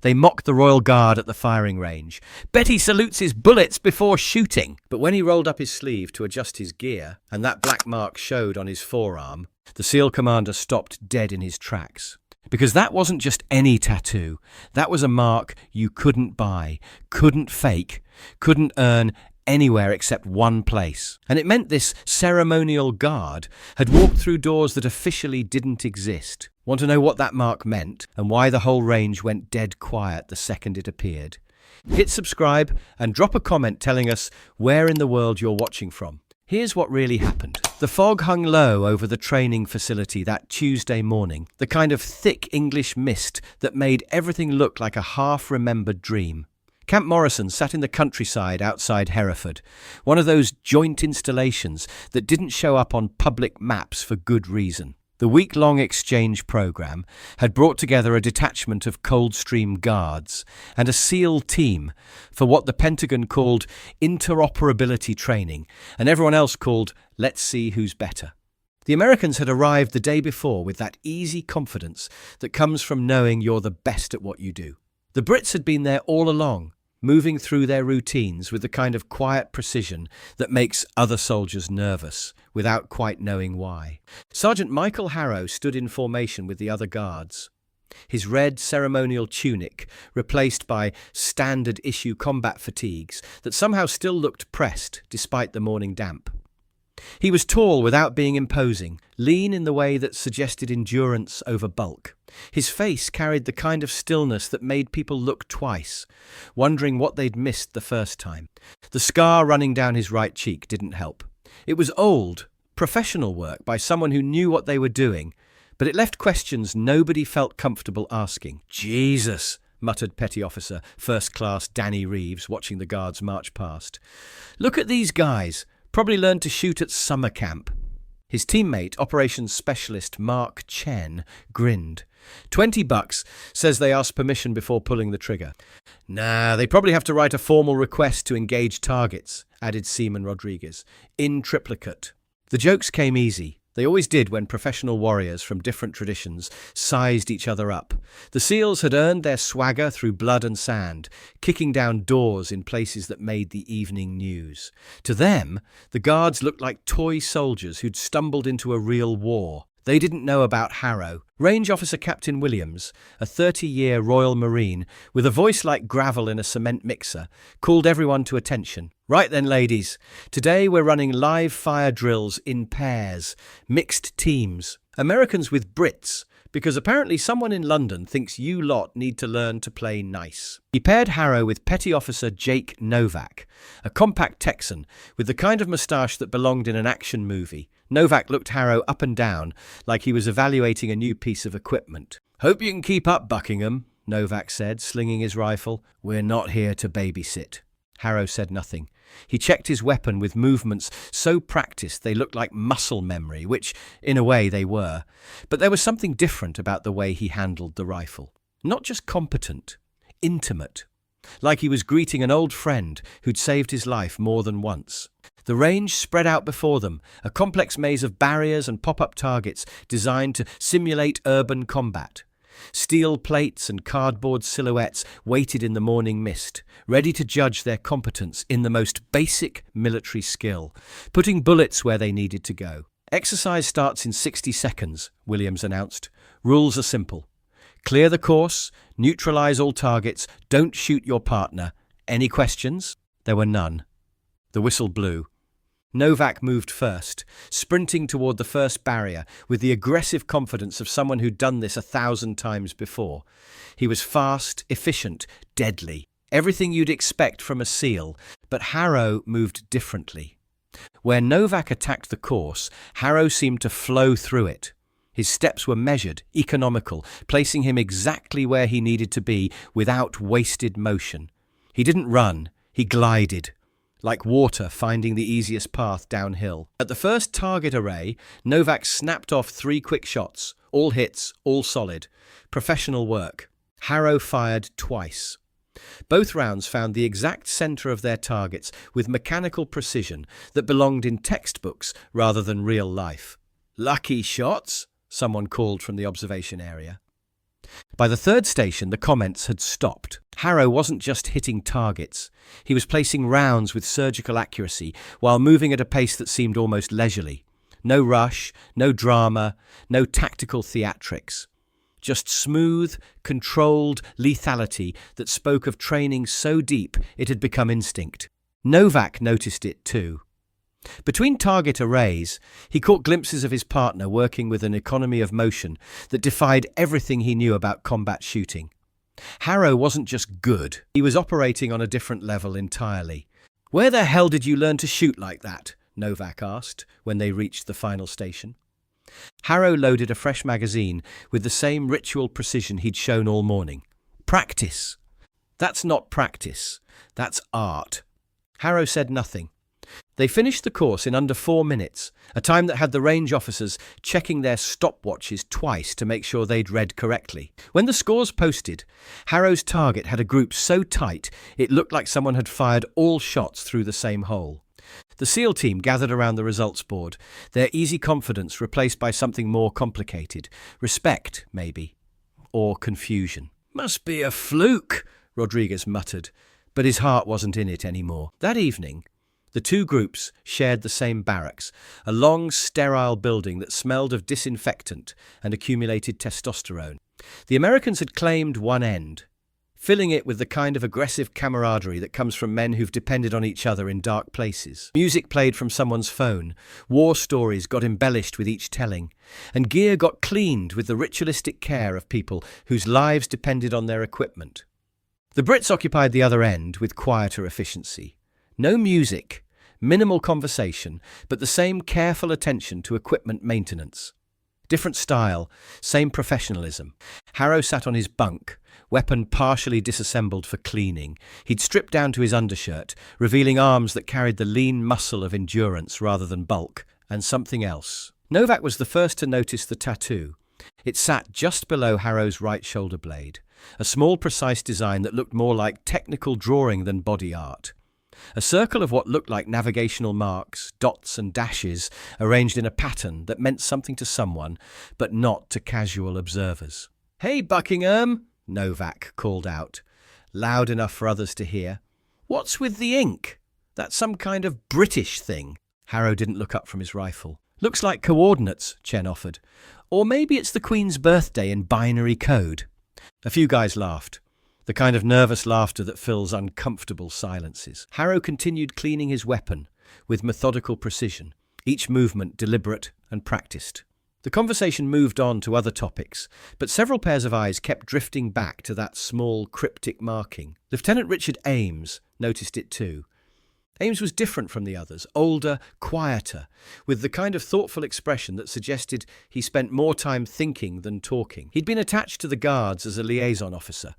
They mock the royal guard at the firing range. Bet he salutes his bullets before shooting. But when he rolled up his sleeve to adjust his gear, and that black mark showed on his forearm, the SEAL commander stopped dead in his tracks. Because that wasn't just any tattoo. That was a mark you couldn't buy, couldn't fake, couldn't earn anywhere except one place. And it meant this ceremonial guard had walked through doors that officially didn't exist. Want to know what that mark meant and why the whole range went dead quiet the second it appeared? Hit subscribe and drop a comment telling us where in the world you're watching from. Here's what really happened. The fog hung low over the training facility that Tuesday morning, the kind of thick English mist that made everything look like a half-remembered dream. Camp Morrison sat in the countryside outside Hereford, one of those joint installations that didn't show up on public maps for good reason. The week-long exchange program had brought together a detachment of Coldstream Guards and a SEAL team for what the Pentagon called interoperability training and everyone else called let's see who's better. The Americans had arrived the day before with that easy confidence that comes from knowing you're the best at what you do. The Brits had been there all along, moving through their routines with the kind of quiet precision that makes other soldiers nervous, without quite knowing why. Sergeant Michael Harrow stood in formation with the other guards, his red ceremonial tunic replaced by standard-issue combat fatigues that somehow still looked pressed despite the morning damp. He was tall without being imposing, lean in the way that suggested endurance over bulk. His face carried the kind of stillness that made people look twice, wondering what they'd missed the first time. The scar running down his right cheek didn't help. It was old, professional work by someone who knew what they were doing, but it left questions nobody felt comfortable asking. "Jesus," muttered Petty Officer First Class Danny Reeves, watching the guards march past. "Look at these guys. Probably learned to shoot at summer camp." His teammate, Operations Specialist Mark Chen, grinned. $20 says they asked permission before pulling the trigger. "Nah, they probably have to write a formal request to engage targets," added Seaman Rodriguez, in triplicate. The jokes came easy. They always did when professional warriors from different traditions sized each other up. The SEALs had earned their swagger through blood and sand, kicking down doors in places that made the evening news. To them, the guards looked like toy soldiers who'd stumbled into a real war. They didn't know about Harrow. Range Officer Captain Williams, a 30-year Royal Marine with a voice like gravel in a cement mixer, called everyone to attention. "Right then, ladies. Today we're running live fire drills in pairs, mixed teams. Americans with Brits, because apparently someone in London thinks you lot need to learn to play nice." He paired Harrow with Petty Officer Jake Novak, a compact Texan with the kind of moustache that belonged in an action movie. Novak looked Harrow up and down like he was evaluating a new piece of equipment. "Hope you can keep up, Buckingham," Novak said, slinging his rifle. "We're not here to babysit." Harrow said nothing. He checked his weapon with movements so practiced they looked like muscle memory, which, in a way, they were. But there was something different about the way he handled the rifle. Not just competent, intimate. Like he was greeting an old friend who'd saved his life more than once. The range spread out before them, a complex maze of barriers and pop-up targets designed to simulate urban combat. Steel plates and cardboard silhouettes waited in the morning mist, ready to judge their competence in the most basic military skill, putting bullets where they needed to go. "Exercise starts in 60 seconds, Williams announced. "Rules are simple. Clear the course, neutralize all targets, don't shoot your partner. Any questions?" There were none. The whistle blew. Novak moved first, sprinting toward the first barrier with the aggressive confidence of someone who'd done this 1,000 times before. He was fast, efficient, deadly. Everything you'd expect from a SEAL, but Harrow moved differently. Where Novak attacked the course, Harrow seemed to flow through it. His steps were measured, economical, placing him exactly where he needed to be without wasted motion. He didn't run, he glided. Like water finding the easiest path downhill. At the first target array, Novak snapped off 3 quick shots, all hits, all solid. Professional work. Harrow fired twice. Both rounds found the exact center of their targets with mechanical precision that belonged in textbooks rather than real life. "Lucky shots," someone called from the observation area. By the third station, the comments had stopped. Harrow wasn't just hitting targets. He was placing rounds with surgical accuracy while moving at a pace that seemed almost leisurely. No rush, no drama, no tactical theatrics. Just smooth, controlled lethality that spoke of training so deep it had become instinct. Novak noticed it too. Between target arrays, he caught glimpses of his partner working with an economy of motion that defied everything he knew about combat shooting. Harrow wasn't just good, he was operating on a different level entirely. "Where the hell did you learn to shoot like that?" Novak asked when they reached the final station. Harrow loaded a fresh magazine with the same ritual precision he'd shown all morning. "Practice." "That's not practice, that's art." Harrow said nothing. They finished the course in under 4 minutes, a time that had the range officers checking their stopwatches twice to make sure they'd read correctly. When the scores posted, Harrow's target had a group so tight it looked like someone had fired all shots through the same hole. The SEAL team gathered around the results board, their easy confidence replaced by something more complicated. Respect, maybe. Or confusion. "Must be a fluke," Rodriguez muttered, but his heart wasn't in it anymore. That evening, the two groups shared the same barracks, a long, sterile building that smelled of disinfectant and accumulated testosterone. The Americans had claimed one end, filling it with the kind of aggressive camaraderie that comes from men who've depended on each other in dark places. Music played from someone's phone, war stories got embellished with each telling, and gear got cleaned with the ritualistic care of people whose lives depended on their equipment. The Brits occupied the other end with quieter efficiency. No music, minimal conversation, but the same careful attention to equipment maintenance. Different style, same professionalism. Harrow sat on his bunk, weapon partially disassembled for cleaning. He'd stripped down to his undershirt, revealing arms that carried the lean muscle of endurance rather than bulk, and something else. Novak was the first to notice the tattoo. It sat just below Harrow's right shoulder blade, a small, precise design that looked more like technical drawing than body art. A circle of what looked like navigational marks, dots and dashes, arranged in a pattern that meant something to someone, but not to casual observers. "Hey, Buckingham!" Novak called out, loud enough for others to hear. "What's with the ink? That's some kind of British thing." Harrow didn't look up from his rifle. "Looks like coordinates," Chen offered. "Or maybe it's the Queen's birthday in binary code." A few guys laughed. The kind of nervous laughter that fills uncomfortable silences. Harrow continued cleaning his weapon with methodical precision, each movement deliberate and practiced. The conversation moved on to other topics, but several pairs of eyes kept drifting back to that small, cryptic marking. Lieutenant Richard Ames noticed it too. Ames was different from the others, older, quieter, with the kind of thoughtful expression that suggested he spent more time thinking than talking. He'd been attached to the Guards as a liaison officer,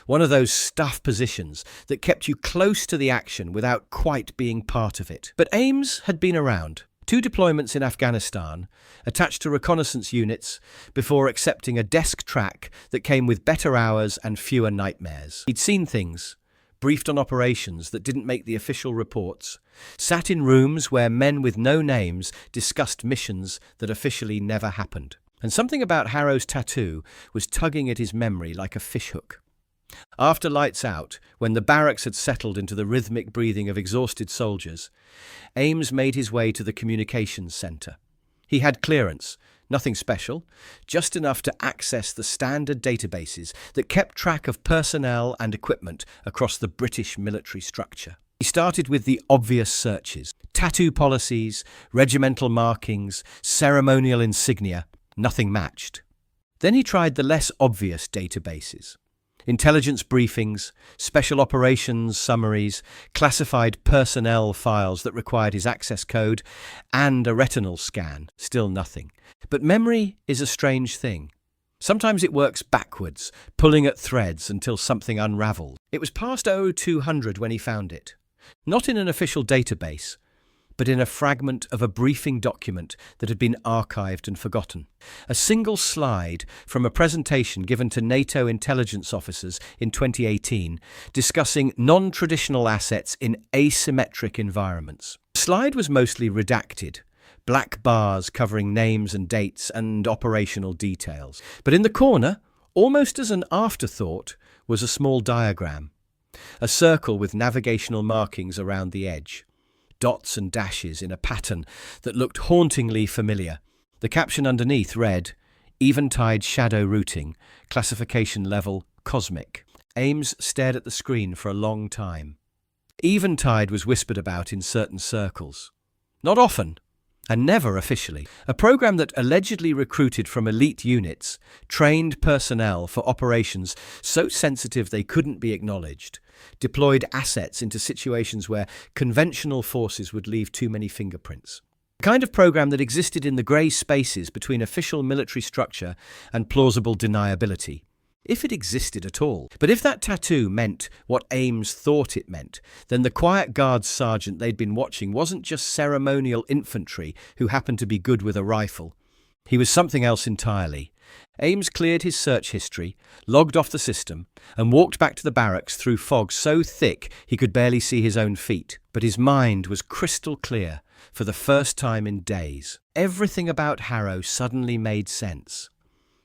one of those staff positions that kept you close to the action without quite being part of it. But Ames had been around. 2 deployments in Afghanistan, attached to reconnaissance units, before accepting a desk track that came with better hours and fewer nightmares. He'd seen things, briefed on operations that didn't make the official reports, sat in rooms where men with no names discussed missions that officially never happened. And something about Harrow's tattoo was tugging at his memory like a fishhook. After lights out, when the barracks had settled into the rhythmic breathing of exhausted soldiers, Ames made his way to the communications centre. He had clearance, nothing special, just enough to access the standard databases that kept track of personnel and equipment across the British military structure. He started with the obvious searches: tattoo policies, regimental markings, ceremonial insignia. Nothing matched. Then he tried the less obvious databases: intelligence briefings, special operations summaries, classified personnel files that required his access code, and a retinal scan. Still nothing. But memory is a strange thing. Sometimes it works backwards, pulling at threads until something unravels. It was past 0200 when he found it. Not in an official database, but in a fragment of a briefing document that had been archived and forgotten. A single slide from a presentation given to NATO intelligence officers in 2018 discussing non-traditional assets in asymmetric environments. The slide was mostly redacted, black bars covering names and dates and operational details. But in the corner, Almost as an afterthought was a small diagram, a circle with navigational markings around the edge, dots and dashes in a pattern that looked hauntingly familiar. The caption underneath read, Eventide shadow routing, classification level cosmic. Ames stared at the screen for a long time. Eventide was whispered about in certain circles. Not often, and never officially. A program that allegedly recruited from elite units, trained personnel for operations so sensitive they couldn't be acknowledged, deployed assets into situations where conventional forces would leave too many fingerprints. The kind of program that existed in the grey spaces between official military structure and plausible deniability. If it existed at all. But if that tattoo meant what Ames thought it meant, then the quiet guards sergeant they'd been watching wasn't just ceremonial infantry who happened to be good with a rifle. He was something else entirely. Ames cleared his search history, logged off the system, and walked back to the barracks through fog so thick he could barely see his own feet. But his mind was crystal clear for the first time in days. Everything about Harrow suddenly made sense.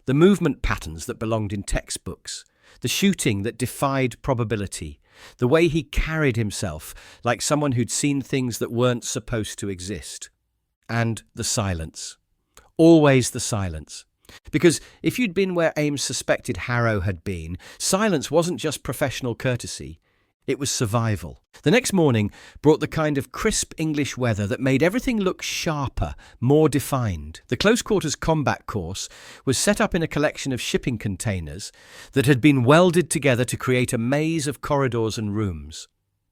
The movement patterns that belonged in textbooks, the shooting that defied probability, the way he carried himself like someone who'd seen things that weren't supposed to exist. And the silence. Always the silence. Because if you'd been where Ames suspected Harrow had been, silence wasn't just professional courtesy, it was survival. The next morning brought the kind of crisp English weather that made everything look sharper, more defined. The close-quarters combat course was set up in a collection of shipping containers that had been welded together to create a maze of corridors and rooms.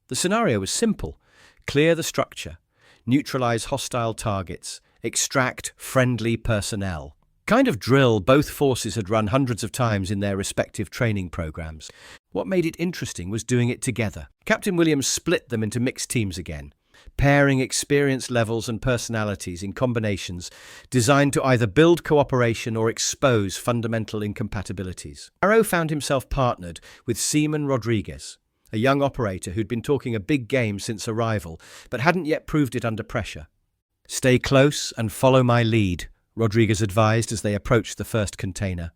The scenario was simple. Clear the structure, neutralize hostile targets, extract friendly personnel. Kind of drill both forces had run hundreds of times in their respective training programs. What made it interesting was doing it together. Captain Williams split them into mixed teams again, pairing experience levels and personalities in combinations designed to either build cooperation or expose fundamental incompatibilities. Harrow found himself partnered with Seaman Rodriguez, a young operator who'd been talking a big game since arrival, but hadn't yet proved it under pressure. "Stay close and follow my lead," Rodriguez advised as they approached the first container.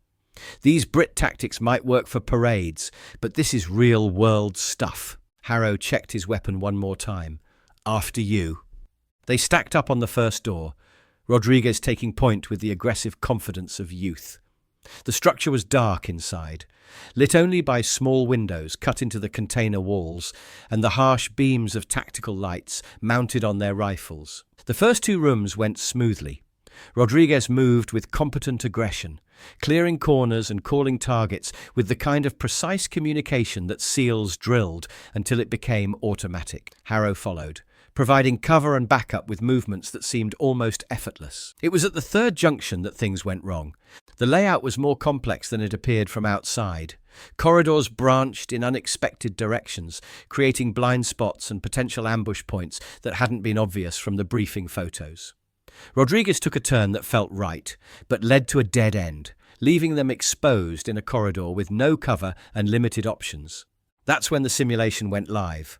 "These Brit tactics might work for parades, but this is real-world stuff." Harrow checked his weapon one more time. "After you." They stacked up on the first door, Rodriguez taking point with the aggressive confidence of youth. The structure was dark inside, lit only by small windows cut into the container walls and the harsh beams of tactical lights mounted on their rifles. The first two rooms went smoothly. Rodriguez moved with competent aggression, clearing corners and calling targets with the kind of precise communication that SEALs drilled until it became automatic. Harrow followed, providing cover and backup with movements that seemed almost effortless. It was at the third junction that things went wrong. The layout was more complex than it appeared from outside. Corridors branched in unexpected directions, creating blind spots and potential ambush points that hadn't been obvious from the briefing photos. Rodriguez took a turn that felt right, but led to a dead end, leaving them exposed in a corridor with no cover and limited options. That's when the simulation went live.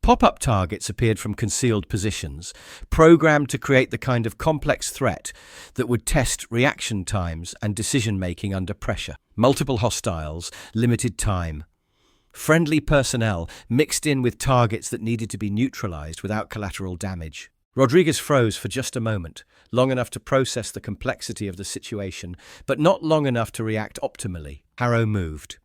Pop-up targets appeared from concealed positions, programmed to create the kind of complex threat that would test reaction times and decision-making under pressure. Multiple hostiles, limited time. Friendly personnel mixed in with targets that needed to be neutralized without collateral damage. Rodriguez froze for just a moment, long enough to process the complexity of the situation, but not long enough to react optimally. Harrow moved.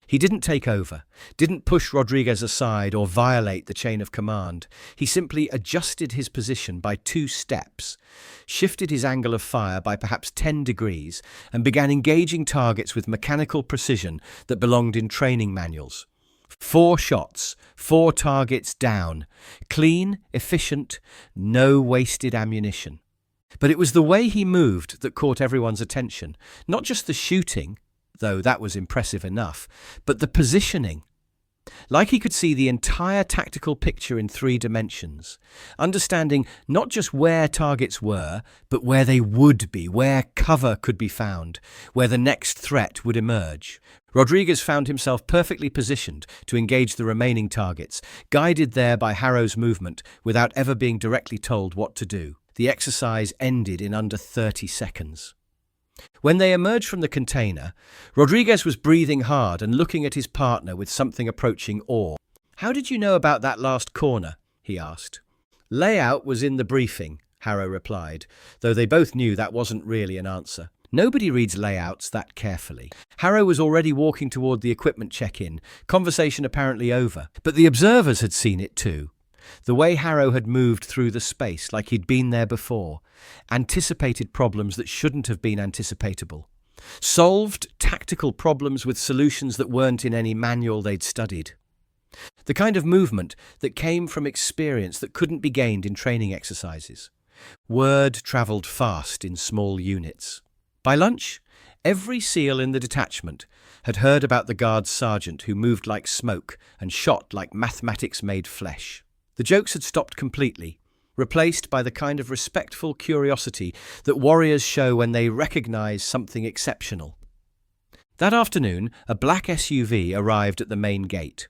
He didn't take over, didn't push Rodriguez aside or violate the chain of command. He simply adjusted his position by 2 steps, shifted his angle of fire by perhaps 10 degrees, and began engaging targets with mechanical precision that belonged in training manuals. 4 shots, 4 targets down. Clean, efficient, no wasted ammunition. But it was the way he moved that caught everyone's attention. Not just the shooting, though that was impressive enough, but the positioning. Like he could see the entire tactical picture in 3 dimensions, understanding not just where targets were, but where they would be, where cover could be found, where the next threat would emerge. Rodriguez found himself perfectly positioned to engage the remaining targets, guided there by Harrow's movement without ever being directly told what to do. The exercise ended in under 30 seconds. When they emerged from the container, Rodriguez was breathing hard and looking at his partner with something approaching awe. "How did you know about that last corner?" he asked. "Layout was in the briefing," Harrow replied, though they both knew that wasn't really an answer. Nobody reads layouts that carefully. Harrow was already walking toward the equipment check-in, conversation apparently over. But the observers had seen it too. The way Harrow had moved through the space like he'd been there before, anticipated problems that shouldn't have been anticipatable, solved tactical problems with solutions that weren't in any manual they'd studied. The kind of movement that came from experience that couldn't be gained in training exercises. Word travelled fast in small units. By lunch, every SEAL in the detachment had heard about the guard's sergeant who moved like smoke and shot like mathematics-made flesh. The jokes had stopped completely, replaced by the kind of respectful curiosity that warriors show when they recognize something exceptional. That afternoon, a black SUV arrived at the main gate.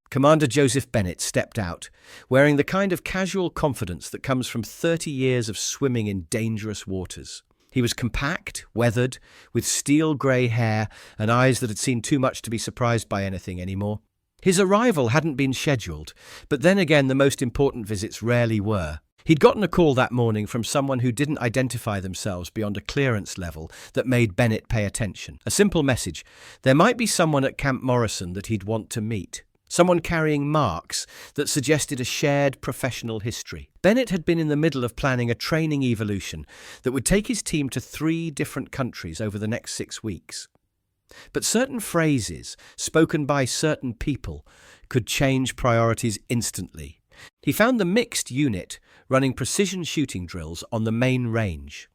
Commander Joseph Bennett stepped out, wearing the kind of casual confidence that comes from 30 years of swimming in dangerous waters. He was compact, weathered, with steel-grey hair and eyes that had seen too much to be surprised by anything anymore. His arrival hadn't been scheduled, but then again the most important visits rarely were. He'd gotten a call that morning from someone who didn't identify themselves beyond a clearance level that made Bennett pay attention. A simple message: there might be someone at Camp Morrison that he'd want to meet. Someone carrying marks that suggested a shared professional history. Bennett had been in the middle of planning a training evolution that would take his team to 3 different countries over the next 6 weeks. But certain phrases, spoken by certain people, could change priorities instantly. He found the mixed unit running precision shooting drills on the main range.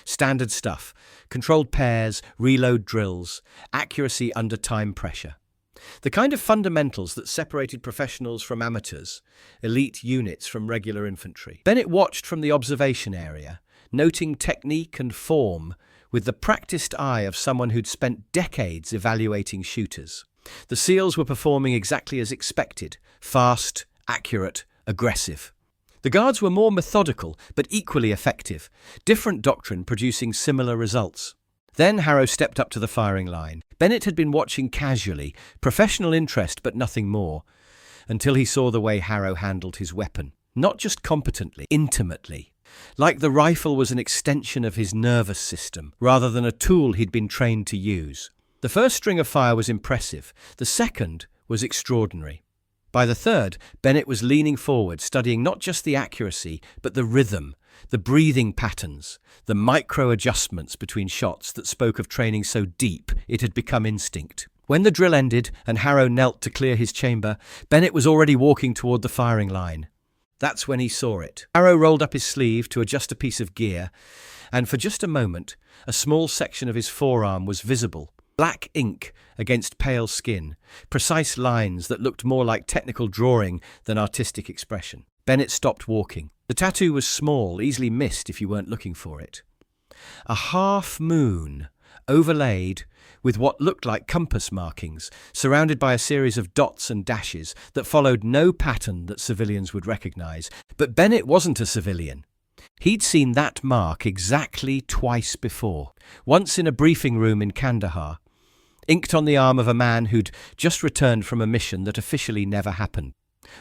Standard stuff, controlled pairs, reload drills, accuracy under time pressure. The kind of fundamentals that separated professionals from amateurs, elite units from regular infantry. Bennett watched from the observation area, noting technique and form with the practiced eye of someone who'd spent decades evaluating shooters. The SEALs were performing exactly as expected: fast, accurate, aggressive. The guards were more methodical, but equally effective, different doctrine producing similar results. Then Harrow stepped up to the firing line. Bennett had been watching casually, professional interest but nothing more, until he saw the way Harrow handled his weapon. Not just competently, intimately. Like the rifle was an extension of his nervous system, rather than a tool he'd been trained to use. The first string of fire was impressive. The second was extraordinary. By the third, Bennett was leaning forward, studying not just the accuracy, but the rhythm, the breathing patterns, the micro-adjustments between shots that spoke of training so deep it had become instinct. When the drill ended and Harrow knelt to clear his chamber, Bennett was already walking toward the firing line. That's when he saw it. Harrow rolled up his sleeve to adjust a piece of gear, and for just a moment, a small section of his forearm was visible. Black ink against pale skin, precise lines that looked more like technical drawing than artistic expression. Bennett stopped walking. The tattoo was small, easily missed if you weren't looking for it. A half moon, overlaid with what looked like compass markings, surrounded by a series of dots and dashes that followed no pattern that civilians would recognize. But Bennett wasn't a civilian. He'd seen that mark exactly twice before. Once in a briefing room in Kandahar, inked on the arm of a man who'd just returned from a mission that officially never happened.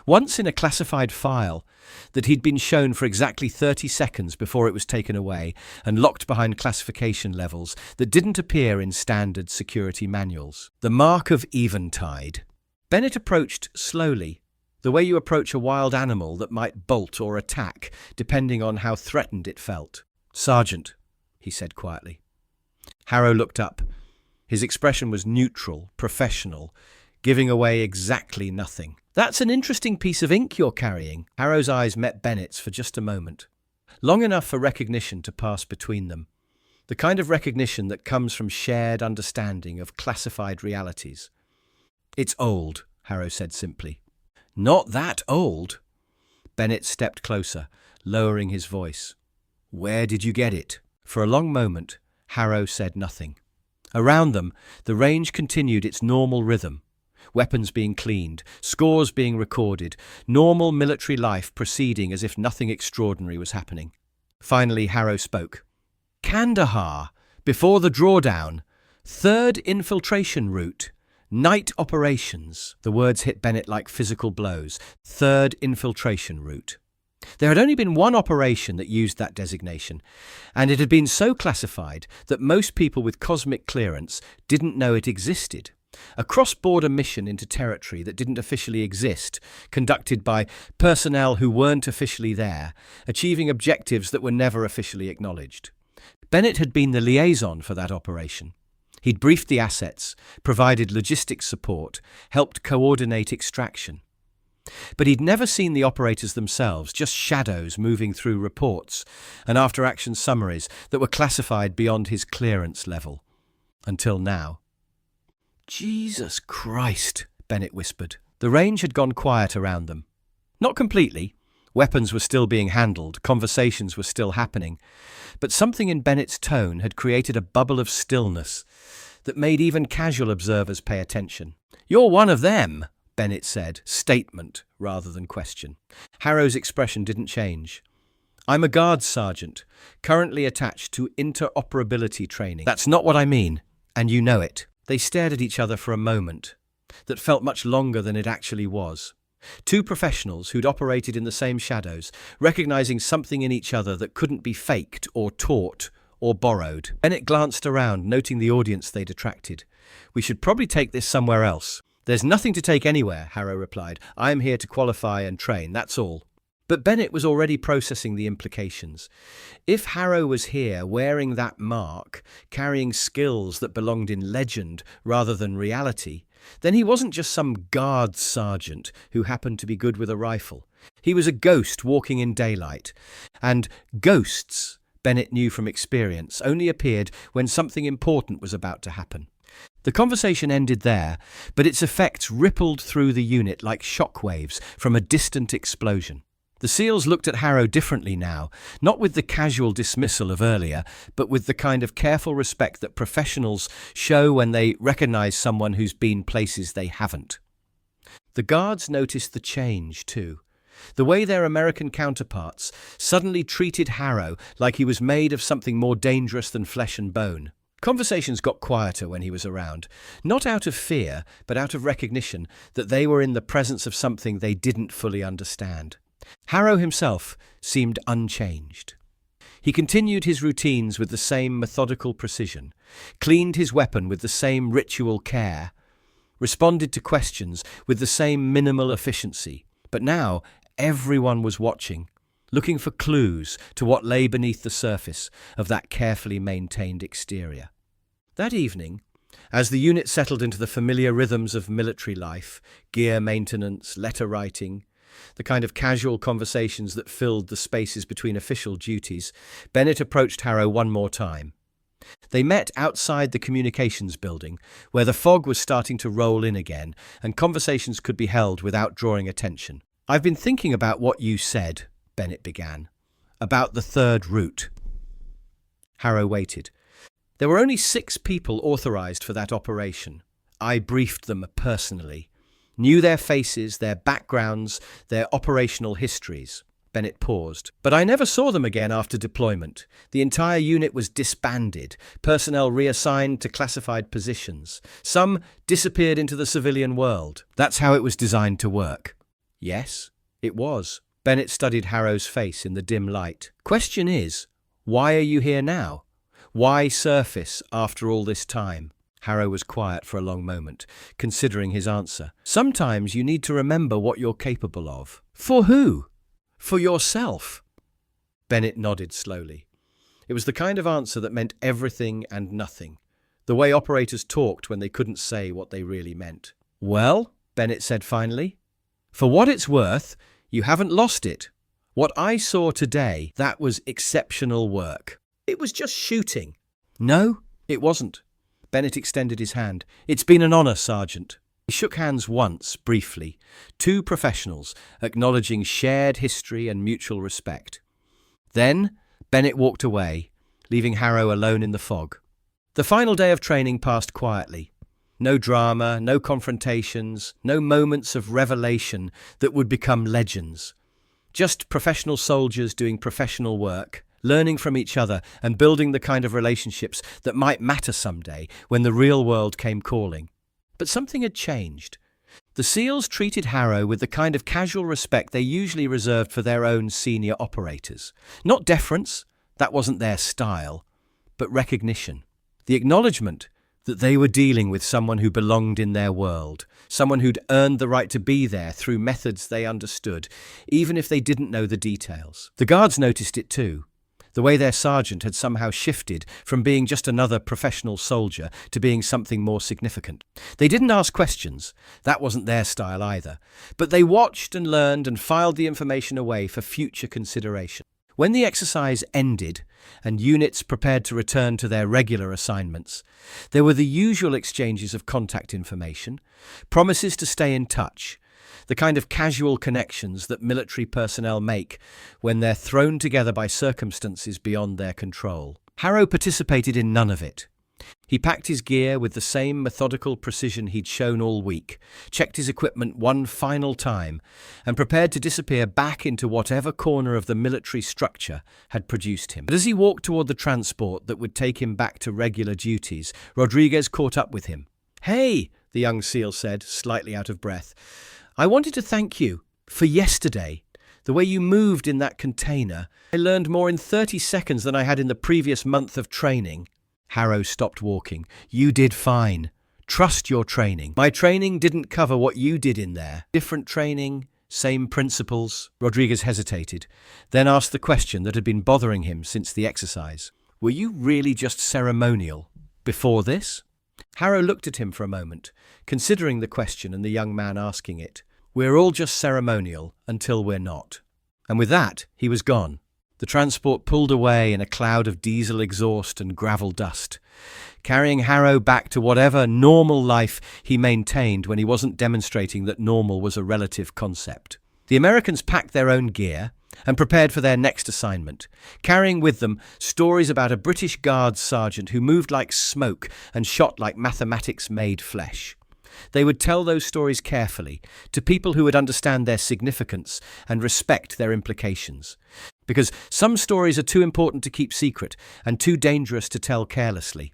Once in a classified file that he'd been shown for exactly 30 seconds before it was taken away and locked behind classification levels that didn't appear in standard security manuals. The mark of Eventide. Bennett approached slowly, the way you approach a wild animal that might bolt or attack, depending on how threatened it felt. "Sergeant," he said quietly. Harrow looked up. His expression was neutral, professional, giving away exactly nothing. "That's an interesting piece of ink you're carrying." Harrow's eyes met Bennett's for just a moment, long enough for recognition to pass between them. The kind of recognition that comes from shared understanding of classified realities. "It's old," Harrow said simply. "Not that old." Bennett stepped closer, lowering his voice. "Where did you get it?" For a long moment, Harrow said nothing. Around them, the range continued its normal rhythm. Weapons being cleaned, scores being recorded, normal military life proceeding as if nothing extraordinary was happening. Finally, Harrow spoke. "Kandahar," Before the drawdown, third infiltration route, night operations. The words hit Bennett like physical blows. Third infiltration route. There had only been one operation that used that designation, and it had been so classified that most people with cosmic clearance didn't know it existed. A cross-border mission into territory that didn't officially exist, conducted by personnel who weren't officially there, achieving objectives that were never officially acknowledged. Bennett had been the liaison for that operation. He'd briefed the assets, provided logistics support, helped coordinate extraction. But he'd never seen the operators themselves, just shadows moving through reports and after-action summaries that were classified beyond his clearance level. Until now. "Jesus Christ," Bennett whispered. The range had gone quiet around them. Not completely. Weapons were still being handled, conversations were still happening. But something in Bennett's tone had created a bubble of stillness that made even casual observers pay attention. "You're one of them," Bennett said, statement rather than question. Harrow's expression didn't change. "I'm a guards sergeant, currently attached to interoperability training." "That's not what I mean, and you know it." They stared at each other for a moment that felt much longer than it actually was. Two professionals who'd operated in the same shadows, recognizing something in each other that couldn't be faked or taught or borrowed. Bennett glanced around, noting the audience they'd attracted. "We should probably take this somewhere else." "There's nothing to take anywhere," Harrow replied. "I am here to qualify and train, that's all." But Bennett was already processing the implications. If Harrow was here wearing that mark, carrying skills that belonged in legend rather than reality, then he wasn't just some guard sergeant who happened to be good with a rifle. He was a ghost walking in daylight. And ghosts, Bennett knew from experience, only appeared when something important was about to happen. The conversation ended there, but its effects rippled through the unit like shockwaves from a distant explosion. The SEALs looked at Harrow differently now, not with the casual dismissal of earlier, but with the kind of careful respect that professionals show when they recognize someone who's been places they haven't. The guards noticed the change, too. The way their American counterparts suddenly treated Harrow like he was made of something more dangerous than flesh and bone. Conversations got quieter when he was around, not out of fear, but out of recognition that they were in the presence of something they didn't fully understand. Harrow himself seemed unchanged. He continued his routines with the same methodical precision, cleaned his weapon with the same ritual care, responded to questions with the same minimal efficiency. But now everyone was watching, looking for clues to what lay beneath the surface of that carefully maintained exterior. That evening, as the unit settled into the familiar rhythms of military life, gear maintenance, letter writing, the kind of casual conversations that filled the spaces between official duties, Bennett approached Harrow one more time. They met outside the communications building, where the fog was starting to roll in again, and conversations could be held without drawing attention. "I've been thinking about what you said," Bennett began. "About the third route." Harrow waited. "There were only 6 people authorized for that operation. I briefed them personally. Knew their faces, their backgrounds, their operational histories." Bennett paused. "But I never saw them again after deployment. The entire unit was disbanded, personnel reassigned to classified positions. Some disappeared into the civilian world. That's how it was designed to work." "Yes, it was." Bennett studied Harrow's face in the dim light. "Question is, why are you here now? Why surface after all this time?" Harrow was quiet for a long moment, considering his answer. "Sometimes you need to remember what you're capable of." "For who?" "For yourself." Bennett nodded slowly. It was the kind of answer that meant everything and nothing, the way operators talked when they couldn't say what they really meant. "Well," Bennett said finally, "for what it's worth, you haven't lost it. What I saw today, that was exceptional work. It was just shooting." "No, it wasn't." Bennett extended his hand. "It's been an honor, Sergeant." He shook hands once, briefly, 2 professionals, acknowledging shared history and mutual respect. Then Bennett walked away, leaving Harrow alone in the fog. The final day of training passed quietly. No drama, no confrontations, no moments of revelation that would become legends. Just professional soldiers doing professional work, learning from each other and building the kind of relationships that might matter someday when the real world came calling. But something had changed. The SEALs treated Harrow with the kind of casual respect they usually reserved for their own senior operators. Not deference, that wasn't their style, but recognition. The acknowledgement that they were dealing with someone who belonged in their world, someone who'd earned the right to be there through methods they understood, even if they didn't know the details. The guards noticed it too. The way their sergeant had somehow shifted from being just another professional soldier to being something more significant. They didn't ask questions, that wasn't their style either, but they watched and learned and filed the information away for future consideration. When the exercise ended and units prepared to return to their regular assignments, there were the usual exchanges of contact information, promises to stay in touch, the kind of casual connections that military personnel make when they're thrown together by circumstances beyond their control. Harrow participated in none of it. He packed his gear with the same methodical precision he'd shown all week, checked his equipment one final time, and prepared to disappear back into whatever corner of the military structure had produced him. But as he walked toward the transport that would take him back to regular duties, Rodriguez caught up with him. "Hey," the young SEAL said, slightly out of breath, "I wanted to thank you for yesterday. The way you moved in that container. I learned more in 30 seconds than I had in the previous month of training." Harrow stopped walking. "You did fine. Trust your training. My training didn't cover what you did in there. Different training, same principles." Rodriguez hesitated, then asked the question that had been bothering him since the exercise. "Were you really just ceremonial before this?" Harrow looked at him for a moment, considering the question and the young man asking it. "We're all just ceremonial until we're not." And with that, he was gone. The transport pulled away in a cloud of diesel exhaust and gravel dust, carrying Harrow back to whatever normal life he maintained when he wasn't demonstrating that normal was a relative concept. The Americans packed their own gear and prepared for their next assignment, carrying with them stories about a British Guards sergeant who moved like smoke and shot like mathematics-made flesh. They would tell those stories carefully to people who would understand their significance and respect their implications. Because some stories are too important to keep secret and too dangerous to tell carelessly.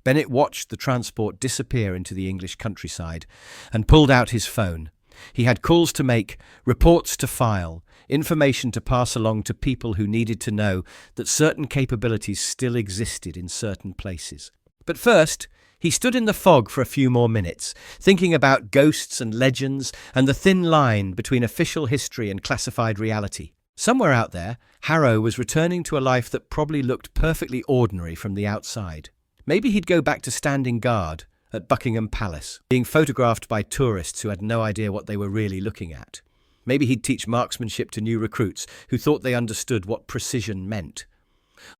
Bennett watched the transport disappear into the English countryside and pulled out his phone. He had calls to make, reports to file, information to pass along to people who needed to know that certain capabilities still existed in certain places. But first, he stood in the fog for a few more minutes, thinking about ghosts and legends and the thin line between official history and classified reality. Somewhere out there, Harrow was returning to a life that probably looked perfectly ordinary from the outside. Maybe he'd go back to standing guard at Buckingham Palace, being photographed by tourists who had no idea what they were really looking at. Maybe he'd teach marksmanship to new recruits who thought they understood what precision meant.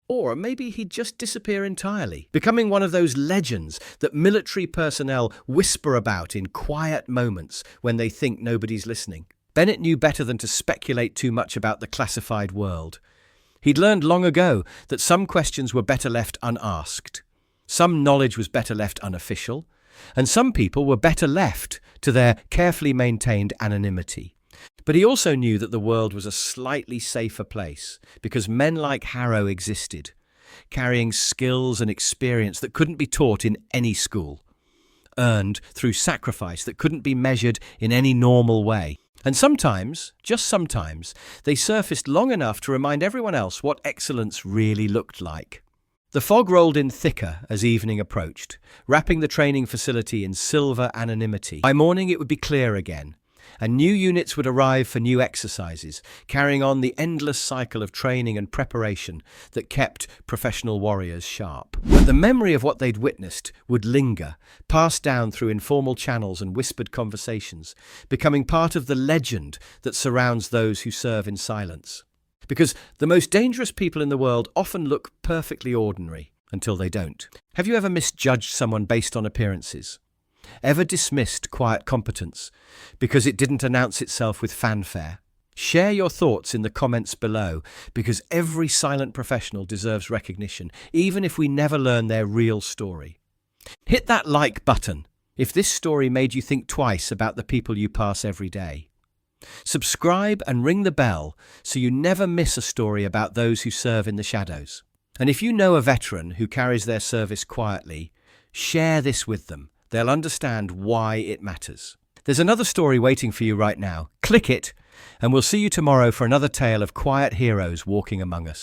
Or maybe he'd just disappear entirely, becoming one of those legends that military personnel whisper about in quiet moments when they think nobody's listening. Bennett knew better than to speculate too much about the classified world. He'd learned long ago that some questions were better left unasked, some knowledge was better left unofficial, and some people were better left to their carefully maintained anonymity. But he also knew that the world was a slightly safer place because men like Harrow existed, carrying skills and experience that couldn't be taught in any school, earned through sacrifice that couldn't be measured in any normal way. And sometimes, just sometimes, they surfaced long enough to remind everyone else what excellence really looked like. The fog rolled in thicker as evening approached, wrapping the training facility in silver anonymity. By morning it would be clear again, and new units would arrive for new exercises, carrying on the endless cycle of training and preparation that kept professional warriors sharp. But the memory of what they'd witnessed would linger, passed down through informal channels and whispered conversations, becoming part of the legend that surrounds those who serve in silence. Because the most dangerous people in the world often look perfectly ordinary until they don't. Have you ever misjudged someone based on appearances? Ever dismissed quiet competence because it didn't announce itself with fanfare? Share your thoughts in the comments below, because every silent professional deserves recognition, even if we never learn their real story. Hit that like button if this story made you think twice about the people you pass every day. Subscribe and ring the bell so you never miss a story about those who serve in the shadows. And if you know a veteran who carries their service quietly, share this with them. They'll understand why it matters. There's another story waiting for you right now. Click it, and we'll see you tomorrow for another tale of quiet heroes walking among us.